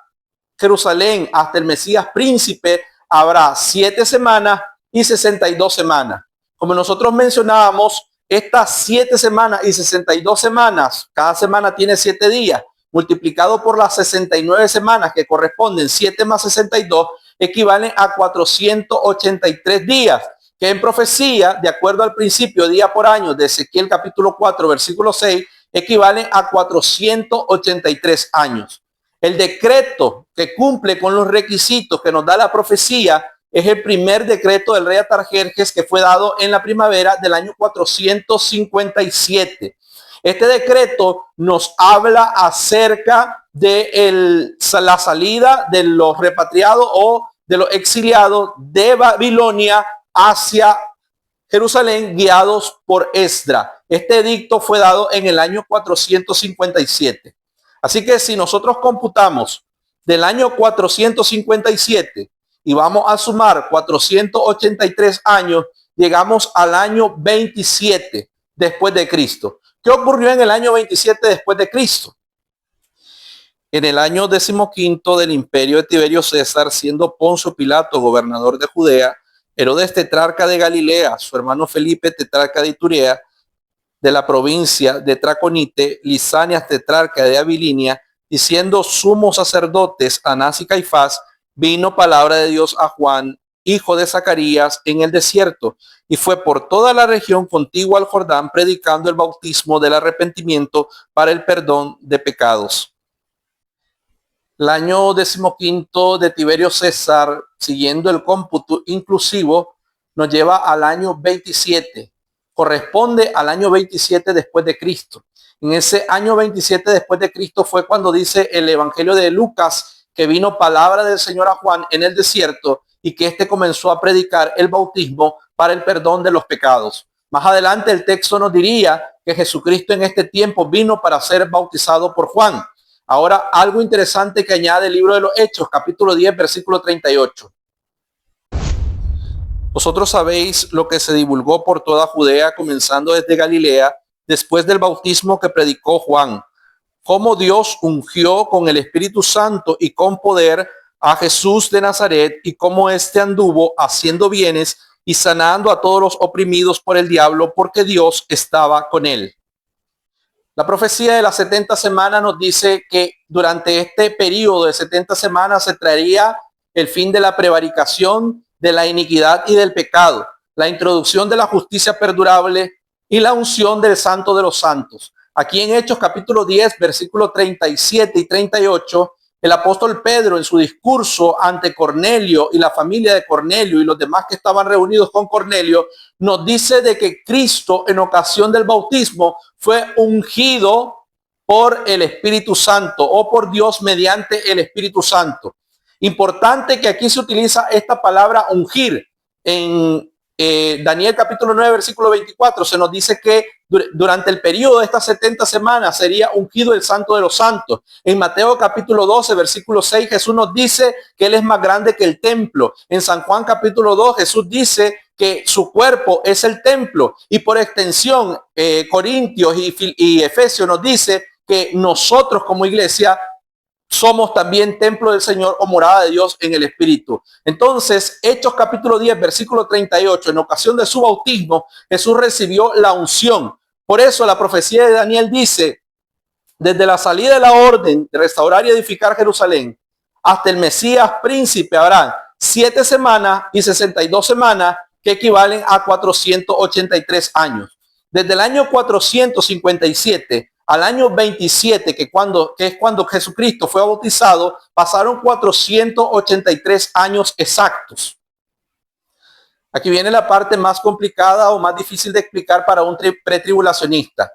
Jerusalén hasta el Mesías príncipe, habrá 7 semanas y 62 semanas. Como nosotros mencionábamos, estas 7 semanas y 62 semanas, cada semana tiene 7 días, multiplicado por las 69 semanas que corresponden, 7 más 62, equivalen a 483 días, que en profecía, de acuerdo al principio día por año de Ezequiel capítulo 4, versículo 6, equivalen a 483 años. El decreto que cumple con los requisitos que nos da la profecía es el primer decreto del rey Atarjerjes que fue dado en la primavera del año 457. Este decreto nos habla acerca de la salida de los repatriados o de los exiliados de Babilonia hacia Jerusalén, guiados por Esdra. Este edicto fue dado en el año 457. Así que si nosotros computamos del año 457 y vamos a sumar 483 años, llegamos al año 27 después de Cristo. ¿Qué ocurrió en el año 27 después de Cristo? En el año 15 del imperio de Tiberio César, siendo Poncio Pilato gobernador de Judea, Herodes tetrarca de Galilea, su hermano Felipe tetrarca de Iturea, de la provincia de Traconite, Lisanias tetrarca de Abilinia, y siendo sumos sacerdotes Anás y Caifás, vino palabra de Dios a Juan, hijo de Zacarías, en el desierto, y fue por toda la región contigua al Jordán, predicando el bautismo del arrepentimiento para el perdón de pecados. El año 15 de Tiberio César, siguiendo el cómputo inclusivo, nos lleva al año 27. Corresponde al año 27 después de Cristo. En ese año 27 después de Cristo fue cuando dice el Evangelio de Lucas que vino palabra del Señor a Juan en el desierto y que éste comenzó a predicar el bautismo para el perdón de los pecados. Más adelante el texto nos diría que Jesucristo en este tiempo vino para ser bautizado por Juan. Ahora, algo interesante que añade el libro de los Hechos, capítulo 10, versículo 38. Vosotros sabéis lo que se divulgó por toda Judea, comenzando desde Galilea, después del bautismo que predicó Juan, cómo Dios ungió con el Espíritu Santo y con poder a Jesús de Nazaret, y cómo éste anduvo haciendo bienes y sanando a todos los oprimidos por el diablo, porque Dios estaba con él. La profecía de las 70 semanas nos dice que durante este periodo de 70 semanas se traería el fin de la prevaricación, de la iniquidad y del pecado, la introducción de la justicia perdurable y la unción del Santo de los Santos. Aquí en Hechos capítulo 10, versículos 37 y 38, el apóstol Pedro en su discurso ante Cornelio y la familia de Cornelio y los demás que estaban reunidos con Cornelio, nos dice de que Cristo en ocasión del bautismo fue ungido por el Espíritu Santo o por Dios mediante el Espíritu Santo. Importante que aquí se utiliza esta palabra ungir. En Daniel capítulo 9, versículo 24, se nos dice que durante el periodo de estas 70 semanas sería ungido el Santo de los Santos. En Mateo capítulo 12, versículo 6, Jesús nos dice que Él es más grande que el templo. En San Juan capítulo 2, Jesús dice que su cuerpo es el templo. Y por extensión, Corintios y Efesios nos dice que nosotros como iglesia somos también templo del Señor o morada de Dios en el Espíritu. Entonces, Hechos capítulo 10, versículo 38, en ocasión de su bautismo, Jesús recibió la unción. Por eso la profecía de Daniel dice, desde la salida de la orden de restaurar y edificar Jerusalén hasta el Mesías príncipe habrá 7 semanas y 62 semanas que equivalen a 483 años. Desde el año 457 al año 27, que es cuando Jesucristo fue bautizado, pasaron 483 años exactos. Aquí viene la parte más complicada o más difícil de explicar para un pretribulacionista,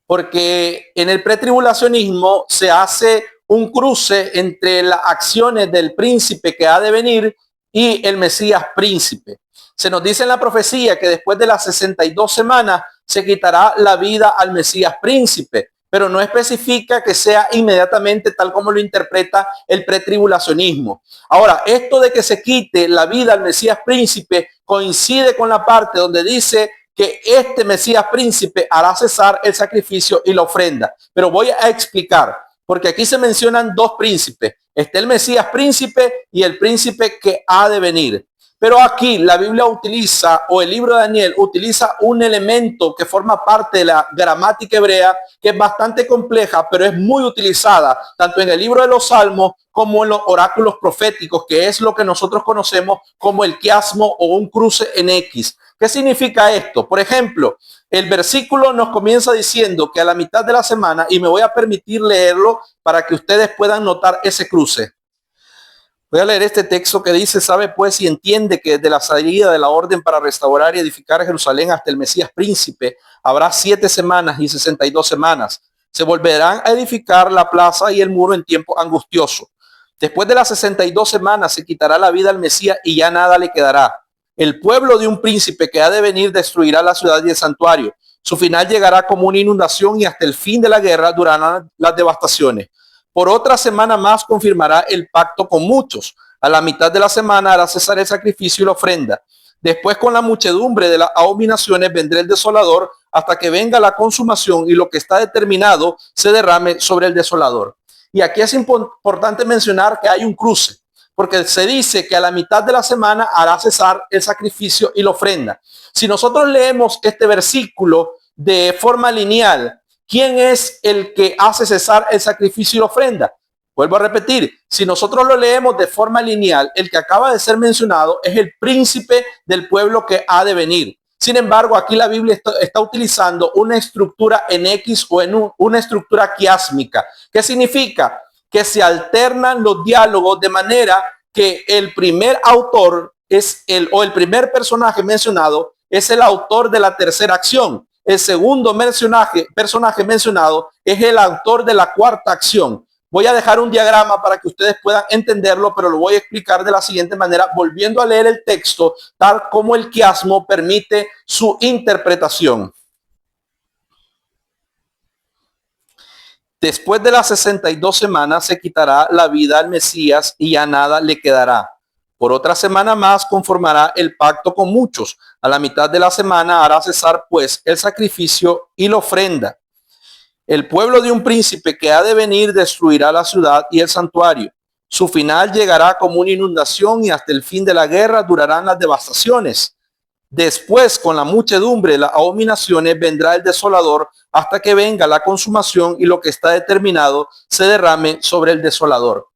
porque en el pretribulacionismo se hace un cruce entre las acciones del príncipe que ha de venir y el Mesías príncipe. Se nos dice en la profecía que después de las 62 semanas se quitará la vida al Mesías príncipe, pero no especifica que sea inmediatamente tal como lo interpreta el pretribulacionismo. Ahora, esto de que se quite la vida al Mesías príncipe coincide con la parte donde dice que este Mesías príncipe hará cesar el sacrificio y la ofrenda. Pero voy a explicar, porque aquí se mencionan dos príncipes. Está el Mesías príncipe y el príncipe que ha de venir. Pero aquí la Biblia utiliza, o el libro de Daniel utiliza un elemento que forma parte de la gramática hebrea, que es bastante compleja, pero es muy utilizada tanto en el libro de los Salmos como en los oráculos proféticos, que es lo que nosotros conocemos como el quiasmo o un cruce en X. ¿Qué significa esto? Por ejemplo, el versículo nos comienza diciendo que a la mitad de la semana, y me voy a permitir leerlo para que ustedes puedan notar ese cruce. Voy a leer este texto que dice: sabe pues y entiende que desde la salida de la orden para restaurar y edificar Jerusalén hasta el Mesías príncipe habrá 7 semanas y 62 semanas. Se volverán a edificar la plaza y el muro en tiempo angustioso. Después de las 62 semanas se quitará la vida al Mesías y ya nada le quedará. El pueblo de un príncipe que ha de venir destruirá la ciudad y el santuario. Su final llegará como una inundación y hasta el fin de la guerra durarán las devastaciones. Por otra semana más confirmará el pacto con muchos. A la mitad de la semana hará cesar el sacrificio y la ofrenda. Después, con la muchedumbre de las abominaciones vendrá el desolador hasta que venga la consumación y lo que está determinado se derrame sobre el desolador. Y aquí es importante mencionar que hay un cruce, porque se dice que a la mitad de la semana hará cesar el sacrificio y la ofrenda. Si nosotros leemos este versículo de forma lineal, ¿quién es el que hace cesar el sacrificio y la ofrenda? Vuelvo a repetir, si nosotros lo leemos de forma lineal, el que acaba de ser mencionado es el príncipe del pueblo que ha de venir. Sin embargo, aquí la Biblia está utilizando una estructura en X o en una estructura quiásmica. ¿Qué significa? Que se alternan los diálogos de manera que el primer autor es el primer personaje mencionado es el autor de la tercera acción. El segundo personaje mencionado es el autor de la cuarta acción. Voy a dejar un diagrama para que ustedes puedan entenderlo, pero lo voy a explicar de la siguiente manera, volviendo a leer el texto, tal como el quiasmo permite su interpretación. Después de las 62 semanas se quitará la vida al Mesías y ya nada le quedará. Por otra semana más conformará el pacto con muchos. A la mitad de la semana hará cesar pues el sacrificio y la ofrenda. El pueblo de un príncipe que ha de venir destruirá la ciudad y el santuario. Su final llegará como una inundación y hasta el fin de la guerra durarán las devastaciones. Después, con la muchedumbre de las abominaciones, vendrá el desolador hasta que venga la consumación y lo que está determinado se derrame sobre el desolador.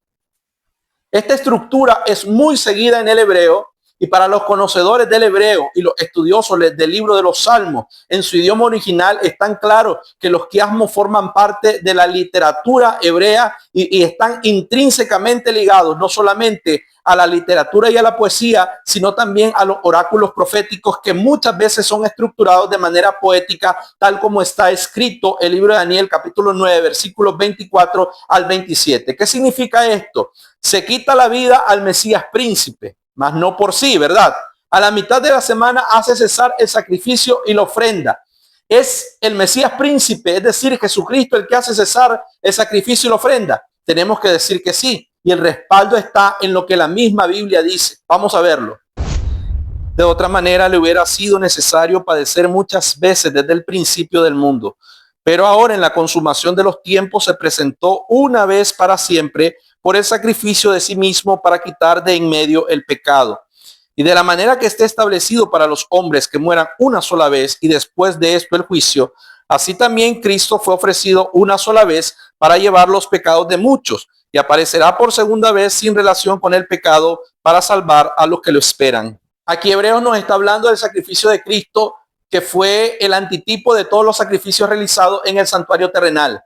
Esta estructura es muy seguida en el hebreo, y para los conocedores del hebreo y los estudiosos del libro de los Salmos, en su idioma original están claros que los quiasmos forman parte de la literatura hebrea y están intrínsecamente ligados no solamente a la literatura y a la poesía, sino también a los oráculos proféticos que muchas veces son estructurados de manera poética, tal como está escrito el libro de Daniel, capítulo 9, versículos 24 al 27. ¿Qué significa esto? Se quita la vida al Mesías príncipe, mas no por sí, ¿verdad? A la mitad de la semana hace cesar el sacrificio y la ofrenda. ¿Es el Mesías príncipe, es decir, Jesucristo, el que hace cesar el sacrificio y la ofrenda? Tenemos que decir que sí. Y el respaldo está en lo que la misma Biblia dice. Vamos a verlo. De otra manera, le hubiera sido necesario padecer muchas veces desde el principio del mundo. Pero ahora, en la consumación de los tiempos, se presentó una vez para siempre por el sacrificio de sí mismo para quitar de en medio el pecado. Y de la manera que esté establecido para los hombres que mueran una sola vez y después de esto el juicio, así también Cristo fue ofrecido una sola vez para llevar los pecados de muchos y aparecerá por segunda vez sin relación con el pecado para salvar a los que lo esperan. Aquí Hebreos nos está hablando del sacrificio de Cristo, que fue el antitipo de todos los sacrificios realizados en el santuario terrenal.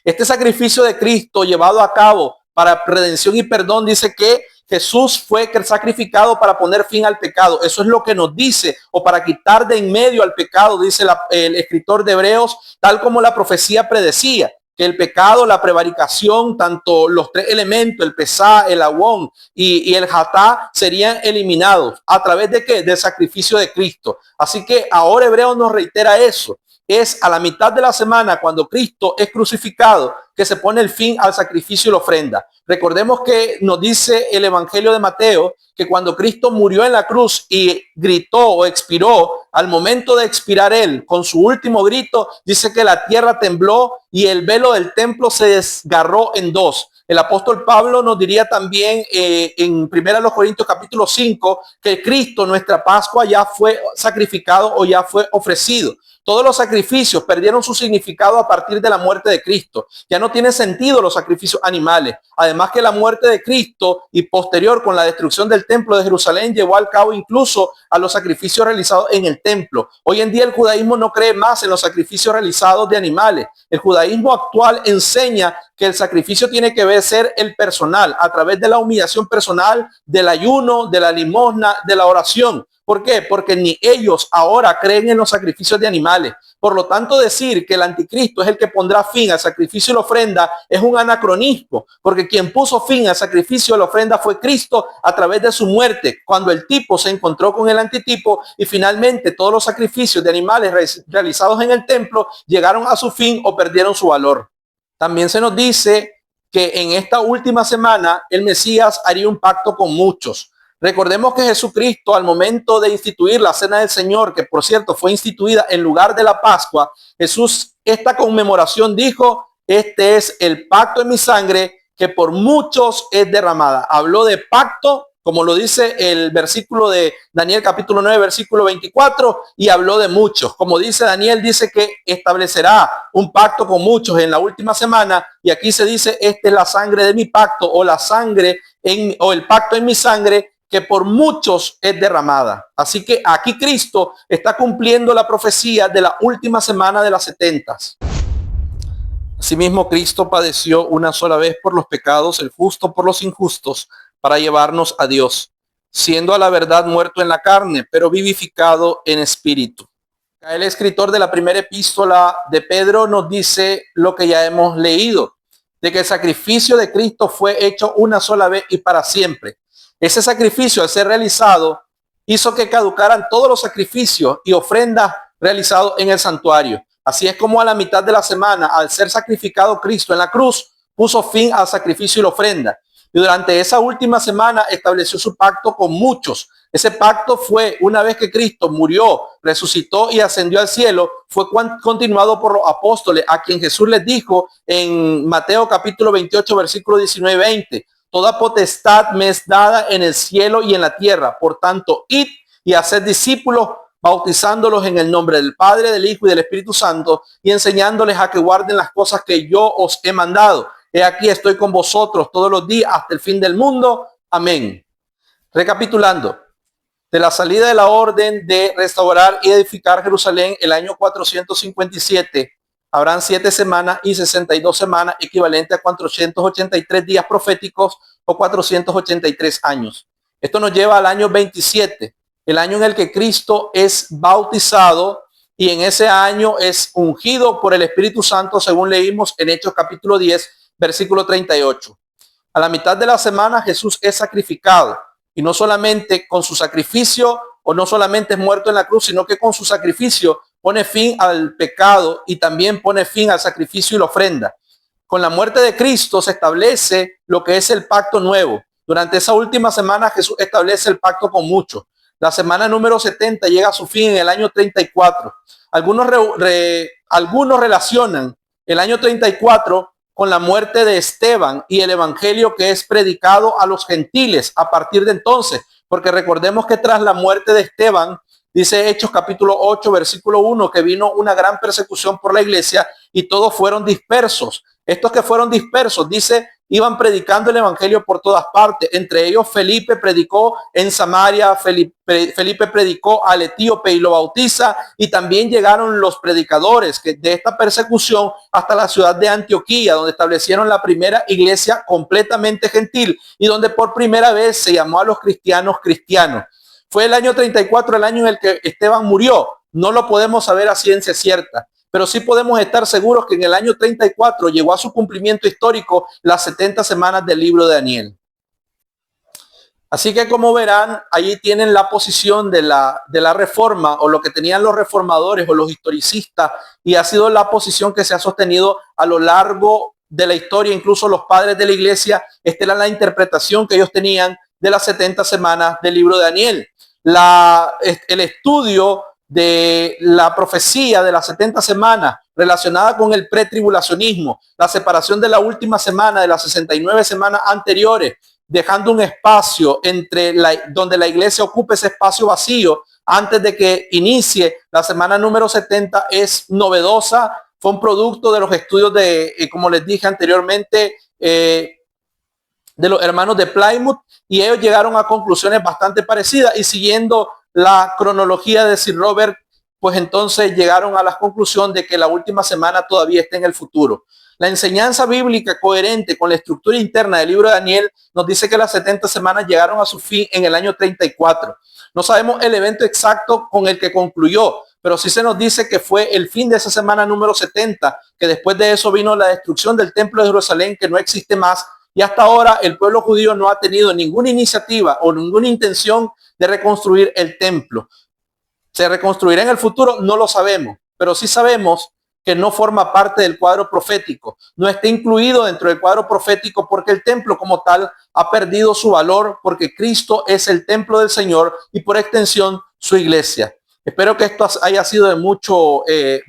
Este sacrificio de Cristo llevado a cabo para redención y perdón, dice que Jesús fue sacrificado para poner fin al pecado. Eso es lo que nos dice, o para quitar de en medio al pecado, dice el escritor de Hebreos, tal como la profecía predecía, que el pecado, la prevaricación, tanto los tres elementos, el pesá, el aguón y el jatá, serían eliminados. ¿A través de qué? Del sacrificio de Cristo. Así que ahora Hebreos nos reitera eso. Es a la mitad de la semana, cuando Cristo es crucificado, que se pone el fin al sacrificio y la ofrenda. Recordemos que nos dice el Evangelio de Mateo que cuando Cristo murió en la cruz y gritó o expiró, al momento de expirar él, con su último grito, dice que la tierra tembló y el velo del templo se desgarró en dos. El apóstol Pablo nos diría también en 1 Corintios capítulo 5 que Cristo, nuestra Pascua, ya fue sacrificado o ya fue ofrecido. Todos los sacrificios perdieron su significado a partir de la muerte de Cristo. Ya no tiene sentido los sacrificios animales. Además que la muerte de Cristo y posterior con la destrucción del templo de Jerusalén llevó al cabo incluso a los sacrificios realizados en el templo. Hoy en día el judaísmo no cree más en los sacrificios realizados de animales. El judaísmo actual enseña que el sacrificio tiene que ser el personal, a través de la humillación personal, del ayuno, de la limosna, de la oración. ¿Por qué? Porque ni ellos ahora creen en los sacrificios de animales. Por lo tanto, decir que el anticristo es el que pondrá fin al sacrificio y la ofrenda es un anacronismo, porque quien puso fin al sacrificio y la ofrenda fue Cristo a través de su muerte, cuando el tipo se encontró con el antitipo y finalmente todos los sacrificios de animales realizados en el templo llegaron a su fin o perdieron su valor. También se nos dice que en esta última semana el Mesías haría un pacto con muchos. Recordemos que Jesucristo, al momento de instituir la Cena del Señor, que por cierto fue instituida en lugar de la Pascua, Jesús, esta conmemoración dijo, este es el pacto en mi sangre que por muchos es derramada. Habló de pacto, como lo dice el versículo de Daniel capítulo 9, versículo 24, y habló de muchos. Como dice Daniel, dice que establecerá un pacto con muchos en la última semana, y aquí se dice, esta es la sangre de mi pacto, o la sangre o el pacto en mi sangre, que por muchos es derramada. Así que aquí Cristo está cumpliendo la profecía de la última semana de las 70. Asimismo, Cristo padeció una sola vez por los pecados, el justo por los injustos, para llevarnos a Dios, siendo a la verdad muerto en la carne, pero vivificado en espíritu. El escritor de la primera epístola de Pedro nos dice lo que ya hemos leído, de que el sacrificio de Cristo fue hecho una sola vez y para siempre. Ese sacrificio, al ser realizado, hizo que caducaran todos los sacrificios y ofrendas realizados en el santuario. Así es como a la mitad de la semana, al ser sacrificado Cristo en la cruz, puso fin al sacrificio y la ofrenda. Y durante esa última semana estableció su pacto con muchos. Ese pacto fue, una vez que Cristo murió, resucitó y ascendió al cielo, fue continuado por los apóstoles, a quien Jesús les dijo en Mateo capítulo 28, versículo 19-20. Toda potestad me es dada en el cielo y en la tierra. Por tanto, id y haced discípulos, bautizándolos en el nombre del Padre, del Hijo y del Espíritu Santo, y enseñándoles a que guarden las cosas que yo os he mandado. He aquí estoy con vosotros todos los días hasta el fin del mundo. Amén. Recapitulando, de la salida de la orden de restaurar y edificar Jerusalén el año 457, habrán 7 semanas y 62 semanas, equivalente a 483 días proféticos o 483 años. Esto nos lleva al año 27, el año en el que Cristo es bautizado y en ese año es ungido por el Espíritu Santo, según leímos en Hechos capítulo 10, versículo 38. A la mitad de la semana Jesús es sacrificado y no solamente con su sacrificio o no solamente es muerto en la cruz, sino que con su sacrificio pone fin al pecado y también pone fin al sacrificio y la ofrenda. Con la muerte de Cristo se establece lo que es el pacto nuevo. Durante esa última semana Jesús establece el pacto con muchos. La semana número 70 llega a su fin en el año 34. Algunos relacionan el año 34 con la muerte de Esteban y el evangelio que es predicado a los gentiles a partir de entonces. Porque recordemos que tras la muerte de Esteban, dice Hechos capítulo 8, versículo 1, que vino una gran persecución por la iglesia y todos fueron dispersos. Estos que fueron dispersos, dice, iban predicando el evangelio por todas partes. Entre ellos Felipe predicó en Samaria, Felipe predicó al etíope y lo bautiza, y también llegaron los predicadores de esta persecución hasta la ciudad de Antioquía, donde establecieron la primera iglesia completamente gentil y donde por primera vez se llamó a los cristianos cristianos. Fue el año 34 el año en el que Esteban murió. No lo podemos saber a ciencia cierta. pero sí podemos estar seguros que en el año 34 llegó a su cumplimiento histórico las 70 semanas del libro de Daniel. Así que como verán, allí tienen la posición de la reforma, o lo que tenían los reformadores o los historicistas, y ha sido la posición que se ha sostenido a lo largo de la historia. Incluso los padres de la iglesia, esta era la interpretación que ellos tenían de las 70 semanas del libro de Daniel. El estudio de la profecía de las 70 semanas relacionada con el pretribulacionismo, la separación de la última semana de las 69 semanas anteriores, dejando un espacio donde la iglesia ocupe ese espacio vacío antes de que inicie la semana número 70, es novedosa. Fue un producto de los estudios como les dije anteriormente, de los hermanos de Plymouth, y ellos llegaron a conclusiones bastante parecidas, y siguiendo la cronología de Sir Robert, pues entonces llegaron a la conclusión de que la última semana todavía está en el futuro. La enseñanza bíblica coherente con la estructura interna del libro de Daniel nos dice que las 70 semanas llegaron a su fin en el año 34. No sabemos el evento exacto con el que concluyó, pero sí se nos dice que fue el fin de esa semana número 70, que después de eso vino la destrucción del templo de Jerusalén, que no existe más, y hasta ahora el pueblo judío no ha tenido ninguna iniciativa o ninguna intención de reconstruir el templo. ¿Se reconstruirá en el futuro? No lo sabemos, pero sí sabemos que no forma parte del cuadro profético, no está incluido dentro del cuadro profético, porque el templo como tal ha perdido su valor, porque Cristo es el templo del Señor y por extensión su iglesia. Espero que esto haya sido de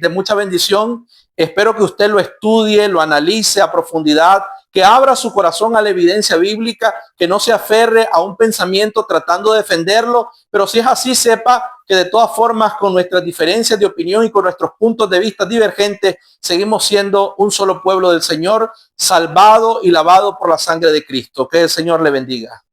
mucha bendición. Espero que usted lo estudie, lo analice a profundidad, que abra su corazón a la evidencia bíblica, que no se aferre a un pensamiento tratando de defenderlo, pero si es así, sepa que de todas formas, con nuestras diferencias de opinión y con nuestros puntos de vista divergentes, seguimos siendo un solo pueblo del Señor, salvado y lavado por la sangre de Cristo. Que el Señor le bendiga.